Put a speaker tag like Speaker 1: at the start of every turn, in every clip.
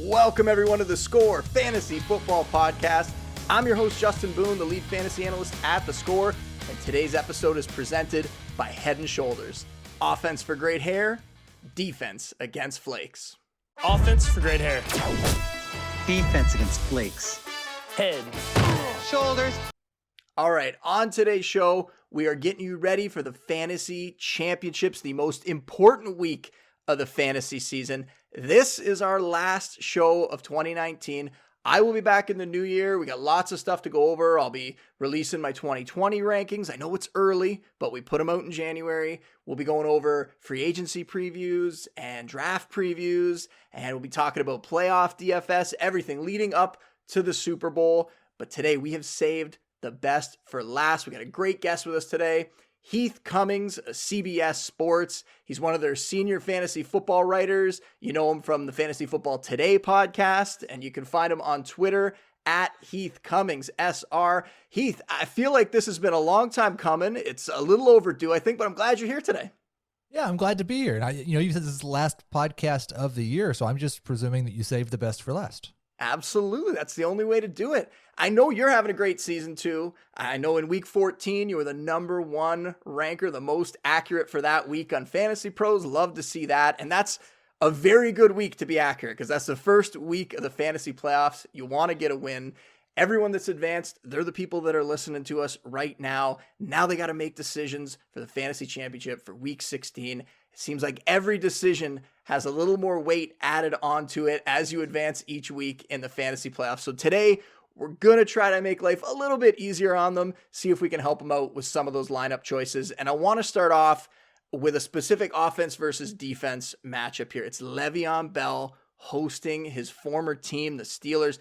Speaker 1: Welcome everyone to theScore Fantasy Football Podcast. I'm your host Justin Boone, the lead fantasy analyst at theScore, and today's episode is presented by Head & Shoulders. Offense for great hair, defense against flakes.
Speaker 2: Offense for great hair.
Speaker 3: Defense against flakes.
Speaker 2: Head.
Speaker 3: Shoulders.
Speaker 1: All right, on today's show, we are getting you ready for the fantasy championships, the most important week of the fantasy season. This is our last show of 2019. I will be back in the new year. We got lots of stuff to go over. I'll be releasing my 2020 rankings. I know it's early, but we put them out in January. We'll be going over free agency previews and draft previews, and we'll be talking about playoff DFS, everything leading up to the Super Bowl. But today we have saved the best for last. We got a great guest with us today. Heath Cummings, CBS Sports. He's one of their senior fantasy football writers. You know him from the Fantasy Football Today podcast, and you can find him on Twitter at Heath Cummings, SR. Heath, I feel like this has been a long time coming. It's a little overdue, I think, but I'm glad you're here today.
Speaker 4: Yeah, I'm glad to be here. And you said this is the last podcast of the year, so I'm just presuming that you saved the best for last.
Speaker 1: Absolutely. That's the only way to do it. I know you're having a great season too. I know in week 14, you were the number one ranker, the most accurate for that week on Fantasy Pros. Love to see that. And that's a very good week to be accurate because that's the first week of the fantasy playoffs. You want to get a win. Everyone that's advanced, they're the people that are listening to us right now. Now they got to make decisions for the fantasy championship for week 16. It seems like every decision has a little more weight added onto it as you advance each week in the fantasy playoffs. So today, we're going to try to make life a little bit easier on them, see if we can help them out with some of those lineup choices. And I want to start off with a specific offense versus defense matchup here. It's Le'Veon Bell hosting his former team, the Steelers.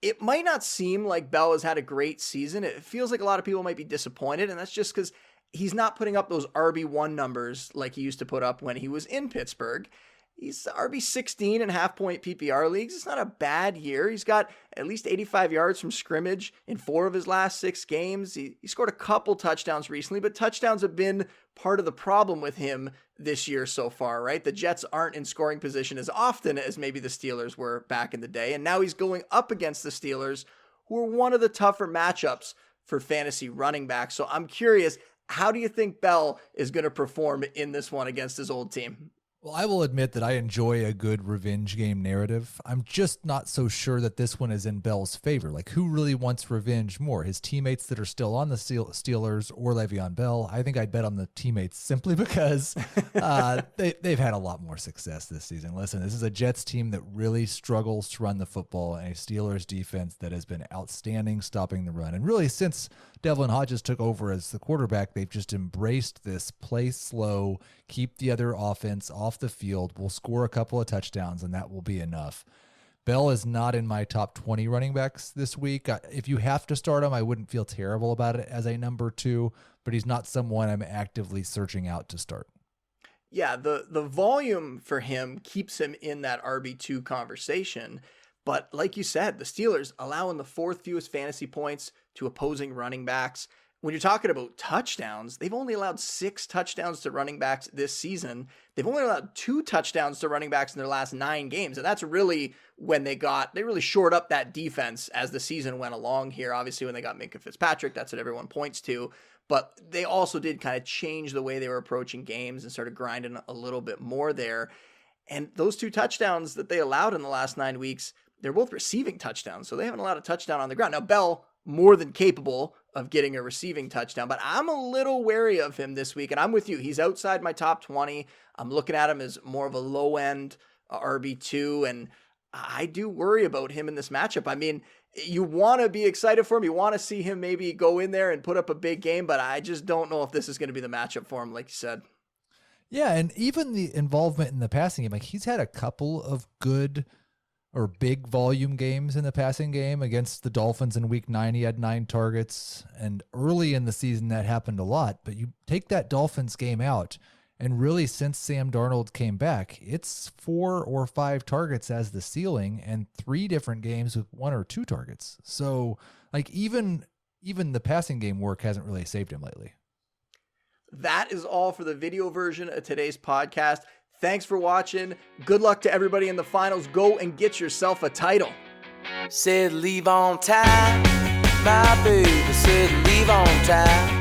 Speaker 1: It might not seem like Bell has had a great season. It feels like a lot of people might be disappointed, and that's just because he's not putting up those RB1 numbers like he used to put up when he was in Pittsburgh. He's RB16 in half-point PPR leagues. It's not a bad year. He's got at least 85 yards from scrimmage in 4 of his last 6 games. He scored a couple touchdowns recently, but touchdowns have been part of the problem with him this year so far, right? The Jets aren't in scoring position as often as maybe the Steelers were back in the day, and now he's going up against the Steelers, who are one of the tougher matchups for fantasy running backs. So I'm curious, how do you think Bell is going to perform in this one against his old team?
Speaker 4: Well, I will admit that I enjoy a good revenge game narrative. I'm just not so sure that this one is in Bell's favor. Like, who really wants revenge more? His teammates that are still on the Steelers or Le'Veon Bell? I think I'd bet on the teammates simply because they've had a lot more success this season. Listen, this is a Jets team that really struggles to run the football and a Steelers defense that has been outstanding stopping the run. And really, since Devlin Hodges took over as the quarterback, they've just embraced this play slow, keep the other offense off the field. We'll score a couple of touchdowns, and that will be enough. Bell is not in my top 20 running backs this week. If you have to start him, I wouldn't feel terrible about it as a number 2, but he's not someone I'm actively searching out to start.
Speaker 1: Yeah, the volume for him keeps him in that RB2 conversation. But like you said, the Steelers allowing the 4th fewest fantasy points to opposing running backs. When you're talking about touchdowns, they've only allowed 6 touchdowns to running backs this season. They've only allowed 2 touchdowns to running backs in their last 9 games. And that's really when they really shored up that defense as the season went along here. Obviously, when they got Minkah Fitzpatrick, that's what everyone points to. But they also did kind of change the way they were approaching games and started grinding a little bit more there. And those 2 touchdowns that they allowed in the last 9 weeks, they're both receiving touchdowns. So they haven't allowed a touchdown on the ground. Now, Bell, more than capable of getting a receiving touchdown, but I'm a little wary of him this week, and I'm with you. He's outside my top 20. I'm looking at him as more of a low-end RB2, and I do worry about him in this matchup. I mean, you want to be excited for him. You want to see him maybe go in there and put up a big game, but I just don't know if this is going to be the matchup for him, like you said.
Speaker 4: Yeah, and even the involvement in the passing game, like he's had a couple of good or big volume games in the passing game. Against the Dolphins in week 9, he had 9 targets, and early in the season that happened a lot. But you take that Dolphins game out, and really since Sam Darnold came back, it's 4 or 5 targets as the ceiling and 3 different games with 1 or 2 targets. So like even the passing game work hasn't really saved him lately.
Speaker 1: That is all for the video version of today's podcast. Thanks for watching. Good luck to everybody in the finals. Go and get yourself a title.
Speaker 5: Said leave on time, my baby said leave on time.